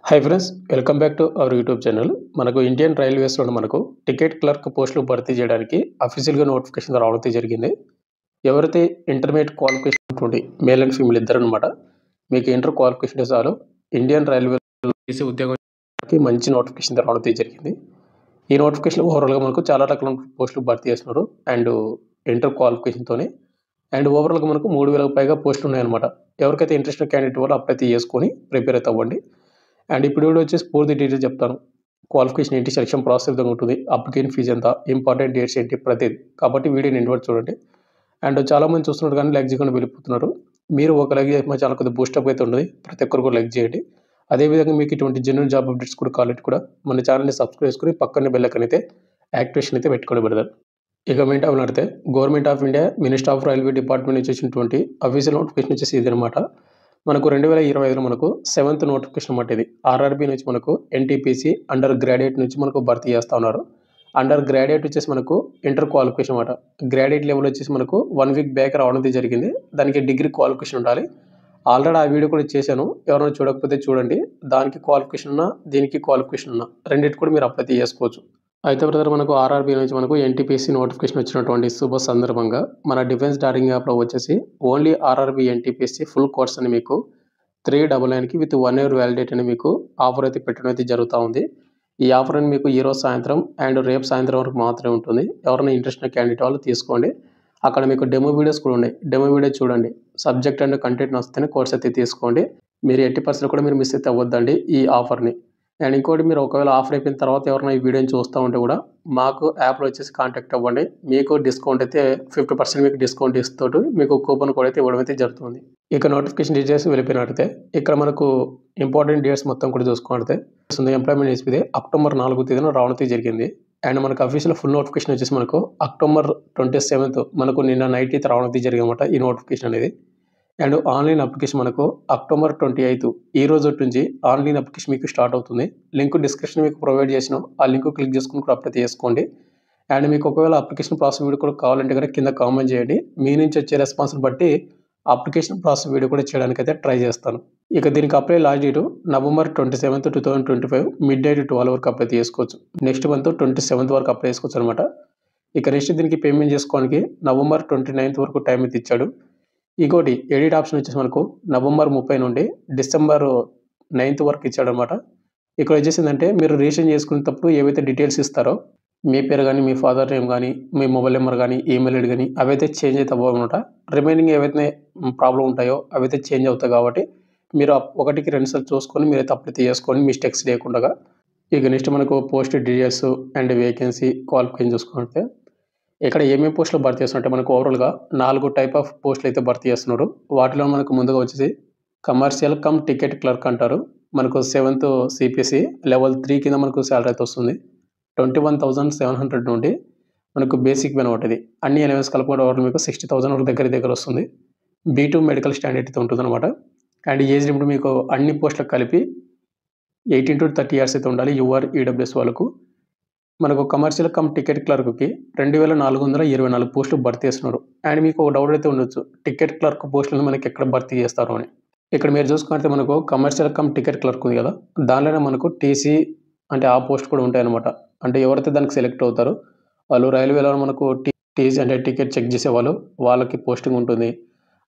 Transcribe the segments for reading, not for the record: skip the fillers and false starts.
Hi friends, welcome back to our YouTube channel. మనకు Indian రైల్వేస్లో మనకు ticket clerk పోస్టులు భర్తీ చేయడానికి అఫీషియల్గా నోటిఫికేషన్ రావడం జరిగింది. ఎవరైతే ఇంటర్మీడియట్ క్వాలిఫికేషన్ ఉన్నటువంటి మేల్ అండ్ ఫీమేల్ ఇద్దరు అనమాట, మీకు ఇంటర్ క్వాలిఫికేషన్ చాలు ఇండియన్ రైల్వే చేసే ఉద్యోగానికి మంచి నోటిఫికేషన్ రావడం జరిగింది. ఈ నోటిఫికేషన్ ఓవరాల్గా మనకు చాలా రకాల పోస్టులు భర్తీ చేస్తున్నారు అండ్ ఇంటర్ క్వాలిఫికేషన్తోనే అండ్ ఓవరాల్గా మనకు 3,000కు పైగా పోస్టులు ఉన్నాయన్నమాట. ఎవరికైతే ఇంట్రెస్ట్ క్యాండిడేట్ వాళ్ళు అప్లై చేసుకొని ప్రిపేర్ అయితే అవ్వండి. అండ్ ఇప్పుడు వీడియో వచ్చేసి పూర్తి డీటెయిల్స్ చెప్తాను. క్వాలిఫికేషన్ ఏంటి, సెలక్షన్ ప్రాసెస్ విధంగా ఉంటుంది, అప్లికేషన్ ఫీజు ఎంత, ఇంపార్టెంట్ డేట్స్ ఏంటి, ప్రతిదీ. కాబట్టి వీడియోని ఎండ్ వరకు చూడండి. అండ్ చాలామంది చూస్తున్నారు కానీ లైక్ చేయకుండా వెళ్ళిపోతున్నారు. మీరు ఒక లైక్ చేసి మా ఛానల్ కొద్దిగా బూస్టప్ అయితే ఉంటుంది. ప్రతి ఒక్కరు కూడా లైక్ చేయండి. అదేవిధంగా మీకు ఇటువంటి జెన్యూన్ జాబ్ అప్డేట్స్ కూడా కావాలంటే కూడా మన ఛానల్ని సబ్స్క్రైబ్ చేసుకుని పక్కనే బెల్ ఐకాన్ అయితే యాక్టివేషన్ అయితే పెట్టుకోండి బ్రదర్. ఇక మెయిన్ టాపిక్ నడితే government of India minister of railway department నుంచి వచ్చినటువంటి అఫీషియల్ నోటిఫికేషన్ వచ్చేసి ఇది అనమాట. మనకు 2025లో మనకు 7th నోటిఫికేషన్ అన్నమాట. ఇది ఆర్ఆర్బీ నుంచి మనకు ఎన్టీపీసీ అండర్ గ్రాడ్యుయేట్ నుంచి మనకు భర్తీ చేస్తూ ఉన్నారు. అండర్ గ్రాడ్యుయేట్ వచ్చేసి మనకు ఇంటర్ క్వాలిఫికేషన్ అనమాట. గ్రాడ్యుయేట్ లెవెల్ వచ్చేసి మనకు 1 వీక్ బ్యాక్ రావడం జరిగింది. దానికి డిగ్రీ క్వాలిఫికేషన్ ఉండాలి. ఆల్రెడీ ఆ వీడియో కూడా చేశాను, ఎవరైనా చూడకపోతే చూడండి. దానికి క్వాలిఫికేషన్ ఉన్నా దీనికి క్వాలిఫికేషన్ ఉన్నా రెండింటి కూడా మీరు అప్లై చేసుకోవచ్చు. అయితే బ్రదర్, మనకు ఆర్ఆర్బీ నుంచి మనకు ఎన్టీపీసీ నోటిఫికేషన్ వచ్చినటువంటి శుభ సందర్భంగా మన డిఫెన్స్ డార్లింగ్ యాప్లో వచ్చేసి only RRB NTPC full course అని మీకు 399కి విత్ 1 year వ్యాలిడేట్ అని మీకు ఆఫర్ అయితే పెట్టడం అయితే జరుగుతూ ఉంది. ఈ ఆఫర్ అని మీకు ఈరోజు సాయంత్రం అండ్ రేపు సాయంత్రం వరకు మాత్రమే ఉంటుంది. ఎవరైనా ఇంట్రెస్ట్ ఉన్న క్యాండిడేట్ వాళ్ళు తీసుకోండి. అక్కడ మీకు డెమో వీడియోస్ కూడా ఉన్నాయి. డెమో వీడియో చూడండి. సబ్జెక్ట్ అండ్ కంటెంట్ వస్తేనే కోర్స్ అయితే తీసుకోండి. మీరు 80% కూడా మీరు మిస్ అయితే అవ్వద్దండి ఈ ఆఫర్ని. అండ్ ఇంకోటి, మీరు ఒకవేళ ఆఫర్ అయిపోయిన తర్వాత ఎవరైనా ఈ వీడియోని చూస్తూ ఉంటే కూడా మాకు యాప్లో వచ్చేసి కాంటాక్ట్ అవ్వండి. మీకు డిస్కౌంట్ అయితే 50% మీకు డిస్కౌంట్ ఇస్తూ మీకు కూపన్ కోడ్ అయితే ఇవ్వడం అయితే జరుగుతుంది. ఇక నోటిఫికేషన్ డీటెయిల్స్ వెళ్ళిపోయినట్టయితే ఇక్కడ మనకు ఇంపార్టెంట్ డేట్స్ మొత్తం కూడా చూసుకుంటే ఎంప్లాయ్మెంట్ ఎస్పీదే అక్టోబర్ 4వ తేదీన రావడం జరిగింది. అండ్ మనకు అఫీషియల్ ఫుల్ నోటిఫికేషన్ వచ్చేసి మనకు అక్టోబర్ 27th మనకు నిన్న నైట్ అయితే రావడం జరిగిందన్నమాట ఈ నోటిఫికేషన్ అనేది. అండ్ ఆన్లైన్ అప్లికేషన్ మనకు అక్టోబర్ 28 ఈ రోజు నుంచి ఆన్లైన్ అప్లికేషన్ మీకు స్టార్ట్ అవుతుంది. లింక్ డిస్క్రిప్షన్ మీకు ప్రొవైడ్ చేసినాం. ఆ లింక్ క్లిక్ చేసుకుని కూడా అప్లై చేసుకోండి. అండ్ మీకు ఒకవేళ అప్లికేషన్ ప్రాసెస్ వీడియో కూడా కావాలంటే కనుక కింద కామెంట్ చేయండి. మీ నుంచి వచ్చే రెస్పాన్స్ని బట్టి అప్లికేషన్ ప్రాసెస్ వీడియో కూడా చేయడానికి అయితే ట్రై చేస్తాను. ఇక దీనికి apply last date November 27th 2025 mid night 12 వరకు అప్లై చేసుకోవచ్చు. నెక్స్ట్ మంత్ 27th వరకు అప్లై చేసుకోవచ్చు అనమాట. ఇక నెక్స్ట్ దీనికి పేమెంట్ చేసుకోవడానికి నవంబర్ 29th వరకు టైం అయితే ఇచ్చాడు. ఇంకోటి ఎడిట్ ఆప్షన్ వచ్చేసి మనకు నవంబర్ 30 నుండి డిసెంబర్ 9th వరకు ఇచ్చాడనమాట. ఇక్కడ వచ్చేసిందంటే మీరు రిజిస్ట్రేషన్ చేసుకునేటప్పుడు ఏవైతే డీటెయిల్స్ ఇస్తారో మీ పేరు కానీ, మీ ఫాదర్ నేమ్ కానీ, మీ మొబైల్ నెంబర్ కానీ, ఈమెయిల్ ఐడి కానీ అవైతే చేంజ్ అయితే అవ్వనమాట. రిమైనింగ్ ఏవైతే ప్రాబ్లం ఉంటాయో అవైతే చేంజ్ అవుతాయి. కాబట్టి మీరు 1కి 2 సార్లు చూసుకొని మీరైతే అప్లై చేసుకొని మిస్టేక్స్ లేకుండా. ఇక నెక్స్ట్ మనకు post details and vacancy qualification చూసుకుంటే ఇక్కడ ఏమేమి పోస్టులు భర్తీ చేస్తున్నట్టే మనకు ఓవరాల్గా 4 టైప్ ఆఫ్ పోస్టులు అయితే భర్తీ చేస్తున్నారు. వాటిలో మనకు ముందుగా వచ్చేసి కమర్షియల్ కమ్ టికెట్ క్లర్క్ అంటారు. మనకు 7th CPC లెవెల్ 3 కింద మనకు శాలరీ అయితే వస్తుంది. 21,700 నుండి మనకు బేసిక్ బెనిఫిట్ ఇది అన్ని ఎలవెన్స్ కలుపుకుంటే ఓవరాల్ మీకు 60,000 వరకు దగ్గర వస్తుంది. B2 మెడికల్ స్టాండర్డ్ అయితే ఉంటుంది అనమాట. అండ్ ఏజ్ లిమిట్ మీకు అన్ని పోస్టులకు కలిపి 18 to 30 years అయితే ఉండాలి. యూఆర్ ఈడబ్ల్యూఎస్ వాళ్ళకు. మనకు కమర్షియల్ కమ్ టికెట్ క్లర్క్కి 2,424 పోస్టులు భర్తీ చేస్తున్నారు. అండ్ మీకు ఒక డౌట్ అయితే ఉండొచ్చు, టికెట్ క్లర్క్ పోస్టులను మనకి ఎక్కడ భర్తీ చేస్తారు అని. ఇక్కడ మీరు చూసుకుంటే మనకు కమర్షియల్ కమ్ టికెట్ క్లర్క్ ఉంది కదా, దానిలోనే మనకు టీసీ అంటే ఆ పోస్ట్ కూడా ఉంటాయన్నమాట. అంటే ఎవరైతే దానికి సెలెక్ట్ అవుతారో వాళ్ళు రైల్వేలో మనకు టీసీ అంటే టికెట్ చెక్ చేసేవాళ్ళు, వాళ్ళకి పోస్టింగ్ ఉంటుంది.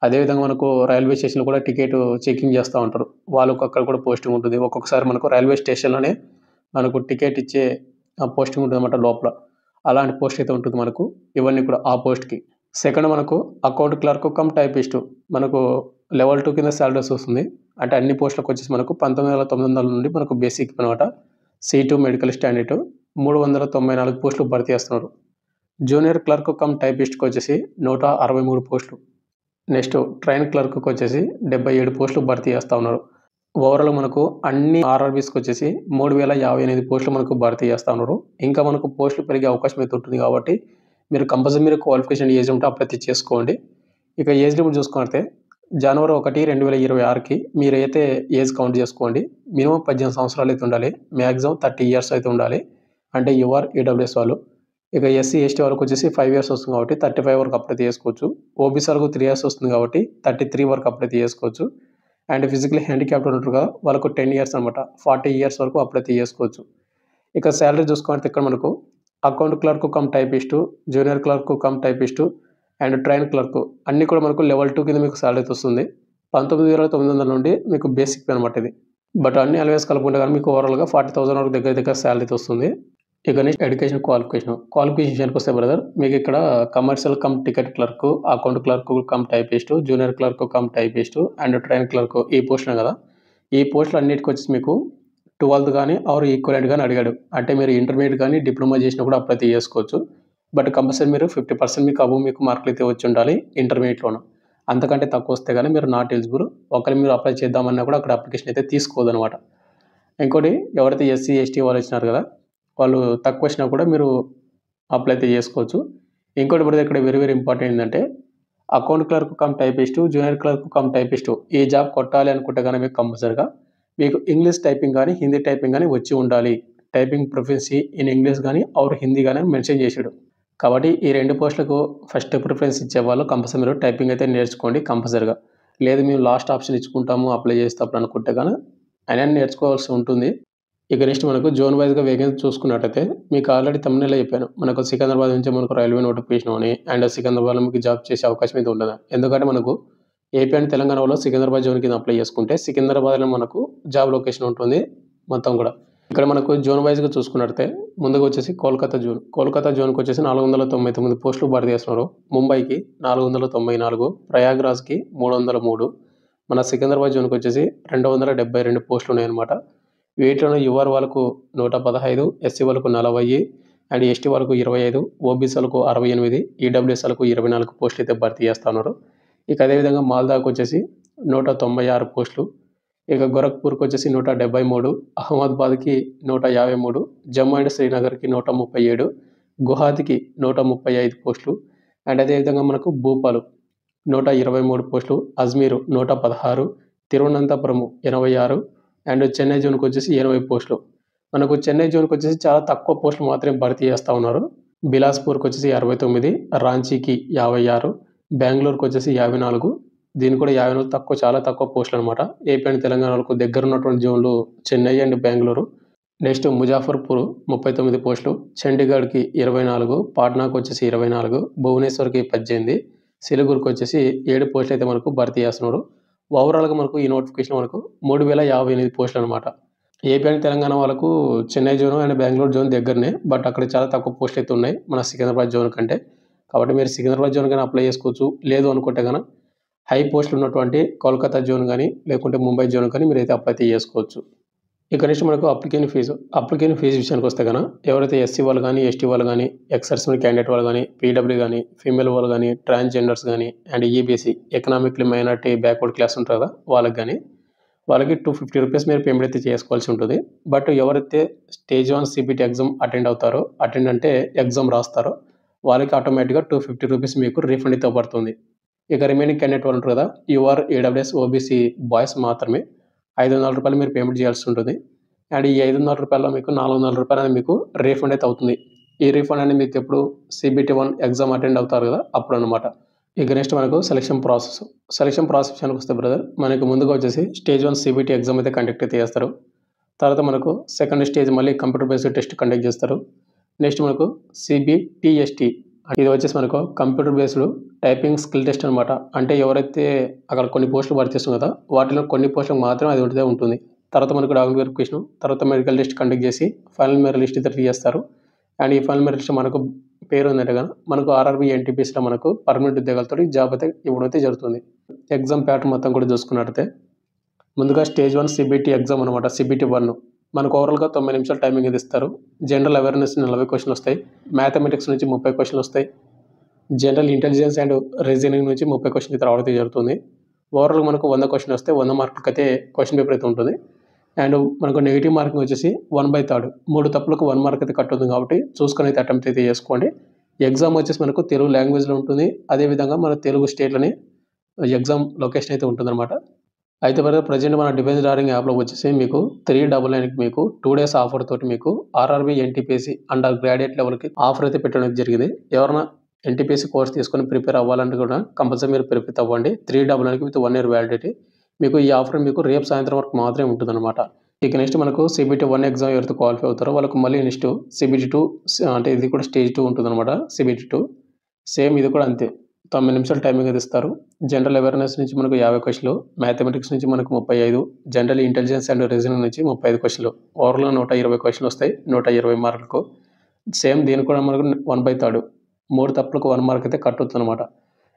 అదేవిధంగా మనకు రైల్వే స్టేషన్లో కూడా టికెట్ చెకింగ్ చేస్తూ ఉంటారు, వాళ్ళకు అక్కడ కూడా పోస్టింగ్ ఉంటుంది. ఒక్కొక్కసారి మనకు రైల్వే స్టేషన్లోనే మనకు టికెట్ ఇచ్చే పోస్టింగ్ ఉంటుంది అన్నమాట లోపల. అలాంటి పోస్ట్ అయితే ఉంటుంది మనకు. ఇవన్నీ కూడా ఆ పోస్ట్కి. సెకండ్ మనకు అకౌంట్ క్లర్క్ కమ్ టైపిస్ట్ మనకు లెవెల్ 2 కింద శాలరీస్ వస్తుంది. అంటే అన్ని పోస్టులకు వచ్చేసి మనకు 19,900 నుండి మనకు బేసిక్ అనమాట. C2 మెడికల్ స్టాండర్డ్ 394 పోస్టులు భర్తీ చేస్తున్నారు. జూనియర్ క్లర్క్ కమ్ టైపిస్ట్కి వచ్చేసి 163 పోస్టులు. నెక్స్ట్ ట్రైన్ క్లర్క్కి వచ్చేసి 77 పోస్టులు భర్తీ చేస్తూ ఉన్నారు. ఓవరాల్ మనకు అన్ని ఆర్ఆర్బీస్కి వచ్చేసి 3,058 పోస్టులు మనకు భర్తీ చేస్తూ ఉన్నారు. ఇంకా మనకు పోస్టులు పెరిగే అవకాశం అయితే ఉంటుంది. కాబట్టి మీరు కంపల్సరీ మీరు క్వాలిఫికేషన్ ఏజ్ ఉంటే అప్లై చేసుకోండి. ఇక ఏజ్ లిమిట్ చూసుకుంటే జనవరి 1, 2026కి మీరైతే ఏజ్ కౌంట్ చేసుకోండి. మినిమం 18 సంవత్సరాలు అయితే ఉండాలి. మ్యాక్సిమం 30 years అయితే ఉండాలి. అంటే యూఆర్ ఈడబ్ల్యూఎస్ వాళ్ళు. ఇక SC ST వరకు వచ్చేసి 5 years వస్తుంది కాబట్టి 35 వరకు అప్లై చేసుకోవచ్చు. ఓబీసీ వరకు 3 years వస్తుంది కాబట్టి 33 వరకు అప్లై చేసుకోవచ్చు. అండ్ ఫిజికలీ హ్యాండిక్యాప్డ్ ఉంటారు కదా, వాళ్ళకు 10 ఇయర్స్ అనమాట, 40 ఇయర్స్ వరకు అప్లై చేసుకోవచ్చు. ఇక శాలరీ చూసుకుంటే ఇక్కడ మనకు account clerk cum typist, junior clerk cum typist and train clerk అన్నీ కూడా మనకు లెవెల్ 2 కింద మీకు శాలరీ వస్తుంది. 19,900 నుండి మీకు బేసిక్ పే అనమాట ఇది. బట్ అన్ని అలవేస్ కలుపుకుంటే కానీ మీకు ఓవరాల్గా 40,000 వరకు దగ్గర శాలరీ వస్తుంది. ఇక నెక్స్ట్ ఎడ్యుకేషన్ క్వాలిఫికేషన్కి వస్తే బ్రదర్, మీకు ఇక్కడ commercial come ticket clerk, account clerk cum typist, junior clerk cum typist and train clerk ఈ పోస్టులు కదా, ఈ పోస్టులు అన్నిటికి వచ్చేసి మీకు 12th కానీ ఆర్ ఈక్వలెంట్ కానీ అడిగాడు. అంటే మీరు ఇంటర్మీడియట్ కానీ డిప్లొమా చేసినా కూడా అప్లై చేసుకోవచ్చు. బట్ కంపల్సరీ మీరు 50% మీకు అబవ్ మీకు మార్కులు అయితే వచ్చి ఉండాలి ఇంటర్మీడియట్లోను. అంతకంటే తక్కువ వస్తే కానీ మీరు నాట్ ఎలిజిబుల్. ఒకవేళ మీరు అప్లై చేద్దామన్నా కూడా అక్కడ అప్లికేషన్ అయితే తీసుకోదనమాట. ఇంకోటి ఎవరైతే ఎస్సీ ఎస్టీ వాళ్ళు ఇచ్చినారు కదా, వాళ్ళు తక్కువ వచ్చినా కూడా మీరు అప్లై అయితే చేసుకోవచ్చు. ఇంకోటి కూడా ఇక్కడ వెరీ వెరీ ఇంపార్టెంట్ ఏంటంటే account clerk cum typist, junior clerk cum typist ఈ జాబ్ కొట్టాలి అనుకుంటే కానీ మీకు కంపల్సరీగా మీకు ఇంగ్లీష్ టైపింగ్ కానీ హిందీ టైపింగ్ కానీ వచ్చి ఉండాలి. టైపింగ్ ప్రొఫెన్సీ ఇన్ ఇంగ్లీష్ కానీ ఆర్ హిందీ కానీ మెన్షన్ చేసాడు. కాబట్టి ఈ 2 పోస్టులకు ఫస్ట్ ప్రిఫరెన్స్ ఇచ్చేవాళ్ళు కంపల్సరీ మీరు టైపింగ్ అయితే నేర్చుకోండి కంపల్సరీగా. లేదు మేము లాస్ట్ ఆప్షన్ ఇచ్చుకుంటాము అప్లై చేసేటప్పుడు అనుకుంటే కానీ అయినా నేర్చుకోవాల్సి ఉంటుంది. ఇక నెక్స్ట్ మనకు జోన్ వైజ్గా వేకెన్సీ చూసుకున్నట్టయితే మీకు ఆల్రెడీ తమిళలో చెప్పాను, మనకు సికింద్రాబాద్ నుంచి మనకు రైల్వే నోటిఫికేషన్ అని అండ్ సికింద్రాబాద్లో మీకు జాబ్ చేసే అవకాశం అయితే ఉండదు. ఎందుకంటే మనకు ఏపీ అండ్ తెలంగాణలో సికింద్రాబాద్ జోన్ కింద అప్లై చేసుకుంటే సికింద్రాబాద్లో మనకు జాబ్ లొకేషన్ ఉంటుంది మొత్తం కూడా. ఇక్కడ మనకు జోన్ వైజ్గా చూసుకున్నట్టే ముందుగా వచ్చేసి కోల్కతా జోన్కి వచ్చేసి 499 పోస్టులు భర్తీ చేస్తున్నారు. ముంబైకి 494, ప్రయాగ్రాజ్కి 303, మన సికింద్రాబాద్ జోన్కి వచ్చేసి 272 పోస్టులు ఉన్నాయన్నమాట. వీటిలో యువర్ వాళ్ళకు 115, ఎస్సీ వాళ్ళకు 40 అండ్ ఎస్టీ వాళ్ళకు 25, ఓబీసీ వాళ్ళకు 68, ఈడబ్ల్యూఎస్ వాళ్ళకు 24 పోస్టులు అయితే భర్తీ చేస్తున్నారు. ఇక అదేవిధంగా మాల్దాకు వచ్చేసి 196 పోస్టులు, ఇక గోరఖ్పూర్కి వచ్చేసి 173, అహ్మదాబాద్కి 153, జమ్మూ అండ్ శ్రీనగర్కి 137, గువాహతికి 135 పోస్టులు అండ్ అదేవిధంగా మనకు భూపాల్ 123 పోస్టులు, అజ్మీర్ 116, తిరువనంతపురం 86 అండ్ చెన్నై జోన్కి వచ్చేసి 80 పోస్టులు. మనకు చెన్నై జోన్కి వచ్చేసి చాలా తక్కువ పోస్టులు మాత్రమే భర్తీ చేస్తూ ఉన్నారు. బిలాస్పూర్కి వచ్చేసి 69, రాంచీకి 56, బెంగళూరుకి వచ్చేసి 54, దీని కూడా 54 చాలా తక్కువ పోస్టులు అనమాట. ఏపీ అండ్ తెలంగాణకు దగ్గర ఉన్నటువంటి జోన్లు చెన్నై అండ్ బెంగళూరు. నెక్స్ట్ ముజాఫర్పూర్ 39 పోస్టులు, చండీగఢ్కి 24, పాట్నాకు వచ్చేసి 24, భువనేశ్వర్కి 18, సిలిగురికి వచ్చేసి 7 పోస్టులు అయితే మనకు భర్తీ చేస్తున్నారు. ఓవరాల్గా మనకు ఈ నోటిఫికేషన్ మనకు 3058 పోస్టులు అనమాట. ఏపీ అండ్ తెలంగాణ వాళ్ళకు Chennai zone and Bengaluru zone దగ్గరనే, బట్ అక్కడ చాలా తక్కువ పోస్టులు అయితే ఉన్నాయి మన సికింద్రాబాద్ జోన్ కంటే. కాబట్టి మీరు సికింద్రాబాద్ జోన్ కానీ అప్లై చేసుకోవచ్చు. లేదు అనుకుంటే కనుక హై పోస్టులు ఉన్నటువంటి కోల్కతా జోన్ కానీ లేకుంటే ముంబై జోన్ కానీ మీరు అయితే అప్లై చేసుకోవచ్చు. ఇక నెక్స్ట్ మనకు అప్లికేషన్ ఫీజు విషయానికి వస్తే కనుక ఎవరైతే ఎస్సీ వాళ్ళు కానీ ఎస్టీ వాళ్ళు కానీ ఎక్సర్సీవ్ క్యాండిడేట్ వాళ్ళు కానీ పీడబ్ల్యూ కానీ ఫీమేల్ వాళ్ళు కానీ ట్రాన్స్జెండర్స్ కానీ and EBC economically minority backward class ఉంటారు కదా వాళ్ళకి కానీ వాళ్ళకి 250 రూపీస్ మీరు పేమెంట్ అయితే చేసుకోవాల్సి ఉంటుంది. బట్ ఎవరైతే స్టేజ్ 1 సిబిటీ ఎగ్జామ్ అటెండ్ అంటే ఎగ్జామ్ రాస్తారో వాళ్ళకి ఆటోమేటిక్గా 250 రూపీస్ మీకు రీఫండ్ అయితే పడుతుంది. ఇక రిమైనింగ్ క్యాండిడేట్ వాళ్ళు ఉంటారు కదా, యూఆర్ ఏడబ్ల్యూఎస్ ఓబీసీ బాయ్స్ మాత్రమే 500 రూపాయలు మీరు పేమెంట్ చేయాల్సి ఉంటుంది. అండ్ ఈ 500 రూపాయల్లో మీకు 400 రూపాయలు అనేది మీకు రీఫండ్ అయితే అవుతుంది. ఈ రీఫండ్ అనేది మీకు ఎప్పుడు సిబిటీ 1 ఎగ్జామ్ అటెండ్ అవుతారు కదా అప్పుడు అనమాట. ఇక నెక్స్ట్ మనకు సెలక్షన్ ప్రాసెస్ విషయానికి వస్తే బ్రదర్, మనకు ముందుగా వచ్చేసి స్టేజ్ 1 సిబిటీ ఎగ్జామ్ అయితే కండక్ట్ అయితే చేస్తారు. తర్వాత మనకు సెకండ్ స్టేజ్ మళ్ళీ కంప్యూటర్ బేస్డ్ టెస్ట్ కండక్ట్ చేస్తారు. నెక్స్ట్ మనకు సిబిటిఎస్టీ ఇది వచ్చేసి మనకు computer based typing skill test అనమాట. అంటే ఎవరైతే అక్కడ కొన్ని పోస్టులు భర్తీ చేస్తాం కదా వాటిలో కొన్ని పోస్టులకు మాత్రమే అది ఉంటుంది. తర్వాత మనకు డాక్యుమెంట్ వెరిఫికేషన్, తర్వాత మెడికల్ టెస్ట్ కండక్ట్ చేసి ఫైనల్ మెరిట్ లిస్ట్ అయితే చేస్తారు. అండ్ ఈ ఫైనల్ మెరిట్ లిస్ట్ మనకు పేరు ఉందంటే కదా మనకు ఆర్ఆర్బీ ఎన్టీపీసీలో మనకు పర్మనెంట్ ఉద్యోగాలతో జాబ్ అయితే ఇవ్వడం అయితే జరుగుతుంది. ఎగ్జామ్ ప్యాటర్న్ మొత్తం కూడా చూసుకున్నట్టయితే ముందుగా స్టేజ్ 1 సిబిటీ ఎగ్జామ్ అనమాట. సిబిటీ 1 మనకు ఓవరాల్గా 90 నిమిషాలు టైమింగ్ ఇది ఇస్తారు. జనరల్ అవేర్నెస్ 40 క్వశ్చన్లు వస్తాయి, మ్యాథమెటిక్స్ నుంచి 30 క్వశ్చన్లు వస్తాయి, జనరల్ ఇంటెలిజెన్స్ అండ్ రీజనింగ్ నుంచి 30 క్వశ్చన్లు అయితే రావడం జరుగుతుంది. ఓవరాల్ మనకు 100 క్వశ్చన్ వస్తే 100 మార్కులకి అయితే క్వశ్చన్ పేపర్ అయితే ఉంటుంది. అండ్ మనకు నెగిటివ్ మార్కింగ్ వచ్చేసి 1/3 3 తప్పులకు 1 మార్క్ అయితే కట్ అవుతుంది. కాబట్టి చూసుకొని అయితే అటెంప్ట్ అయితే చేసుకోండి. ఎగ్జామ్ వచ్చేసి మనకు తెలుగు లాంగ్వేజ్లో ఉంటుంది. అదేవిధంగా మన తెలుగు స్టేట్లోనే ఎగ్జామ్ లొకేషన్ అయితే ఉంటుందన్నమాట. అయితే ప్రజెంట్ మన డిఫెన్స్ డారింగ్ యాప్లో వచ్చేసి మీకు 399కి మీకు 2 days ఆఫర్ తోటి మీకు ఆర్ఆర్బీ ఎన్టీపీసీ అండర్ గ్రాడ్యుయేట్ లెవెల్కి ఆఫర్ అయితే పెట్టడం జరిగింది. ఎవరైనా ఎన్టీపీసీ కోర్స్ తీసుకొని ప్రిపేర్ అవ్వాలంటే కూడా కంపల్సరీ మీరు ప్రిపేర్ అవ్వండి. 399కి విత్ 1 year వ్యాలిడిటీ. మీకు ఈ ఆఫర్ మీకు రేపు సాయంత్రం వరకు మాత్రమే ఉంటుందన్నమాట. ఇక నెక్స్ట్ మనకు CBT 1 ఎగ్జామ్ ఎవరైతే క్వాలిఫై అవుతారో వాళ్ళకు మళ్ళీ నెక్స్ట్ CBT 2 అంటే ఇది కూడా స్టేజ్ 2 ఉంటుందన్నమాట. CBT 2 సేమ్ ఇది కూడా అంతే. 9 నిమిషాలు టైమింగ్ అది ఇస్తారు. జనరల్ అవేర్‌నెస్ నుంచి మనకు 50 క్వెషన్‌లు, మ్యాథమెటిక్స్ నుంచి మనకు 35, జనరల్ ఇంటెలిజెన్స్ అండ్ రీజనింగ్ నుంచి 35 క్వెషన్‌లు. ఓవరాల్‌గా 120 క్వెషన్‌లు వస్తాయి. 120 మార్కులకు. సేమ్ దీనికి కూడా మనకు 1/3 3 తప్పులకు 1 మార్క్ అయితే కట్ అవుతుందన్నమాట.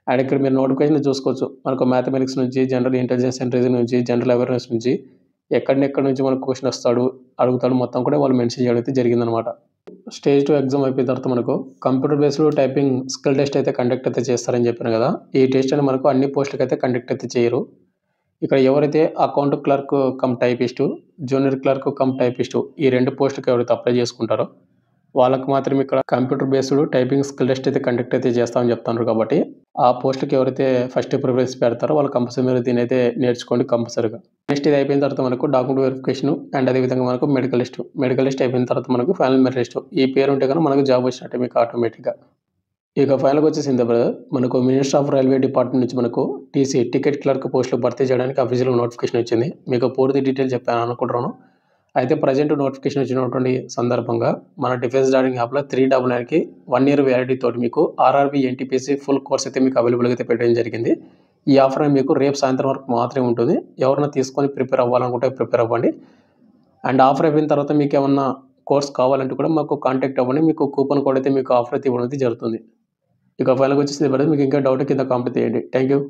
అండ్ ఇక్కడ మీరు నోటిఫికేషన్ చూసుకోవచ్చు. మనకు మ్యాథమెటిక్స్ నుంచి, జనరల్ ఇంటెలిజెన్స్ అండ్ రీజనింగ్ నుంచి, జనరల్ అవేర్‌నెస్ నుంచి ఎక్కడి నుంచి మనకు క్వెషన్ అడుగుతాడు మొత్తం కూడా వాళ్ళు మెన్షన్ చేయడం అయితే జరిగిందనమాట. స్టేజ్ 2 ఎగ్జామ్ అయిపోయిన తర్వాత మనకు computer based typing skill test అయితే కండక్ట్ అయితే చేస్తారని చెప్పాను కదా. ఈ టెస్ట్ అనేది మనకు అన్ని పోస్టులకు అయితే కండక్ట్ అయితే చేయరు. ఇక్కడ ఎవరైతే account clerk cum typist, junior clerk cum typist ఈ 2 పోస్టులకు ఎవరైతే అప్లై చేసుకుంటారో వాళ్ళకి మాత్రం ఇక్కడ computer based typing skill test అయితే కండక్ట్ అయితే చేస్తామని చెప్తున్నారు. కాబట్టి ఆ పోస్టుకి ఎవరైతే ఫస్ట్ ప్రిఫరెన్స్ పెడతారో వాళ్ళు కంపల్సరీ మీరు దీని అయితే నేర్చుకోండి కంపల్సరీగా. నెక్స్ట్ ఇది అయిపోయిన తర్వాత మనకు డాక్యుమెంట్ వెరిఫికేషన్ అండ్ అదేవిధంగా మనకు మెడికల్ లిస్ట్ అయిపోయిన తర్వాత మనకు ఫైనల్ మెరిట్ లిస్ట్. ఈ పేరు ఉంటే కనుక మనకు జాబ్ వచ్చినట్టే మీకు ఆటోమేటిక్గా. ఇక ఫైనల్గా వచ్చేసింది బ్రదర్, మనకు మినిస్టర్ ఆఫ్ రైల్వే డిపార్ట్మెంట్ నుంచి మనకు టికెట్ క్లర్క్ పోస్టులు భర్తీ చేయడానికి అఫీషియల్ నోటిఫికేషన్ వచ్చింది. మీకు పూర్తి డీటెయిల్ చెప్పాను అనుకుంటున్నాను. అయితే ప్రజెంట్ నోటిఫికేషన్ వచ్చినటువంటి సందర్భంగా మన డిఫెన్స్ డార్లింగ్ యాప్లో 399కి 1 ఇయర్ వ్యాలిడిటీ తోటి మీకు RRB NTPC ఫుల్ కోర్స్ అయితే మీకు అవైలబుల్గా అయితే పెట్టడం జరిగింది. ఈ ఆఫర్ మీకు రేపు సాయంత్రం వరకు మాత్రమే ఉంటుంది. ఎవరైనా తీసుకొని ప్రిపేర్ అవ్వాలనుకుంటే ప్రిపేర్ అవ్వండి. అండ్ ఆఫర్ అయిపోయిన తర్వాత మీకు ఏమన్నా కోర్స్ కావాలంటే కూడా మాకు కాంటాక్ట్ అవ్వండి. మీకు కూపన్ కోడ్ అయితే మీకు ఆఫర్ అయితే ఇవ్వడం అయితే జరుగుతుంది. ఇక ఫైనల్గా వచ్చేసి మీకు ఇంకా డౌట్ కింద కామెంట్ చేయండి. Thank you.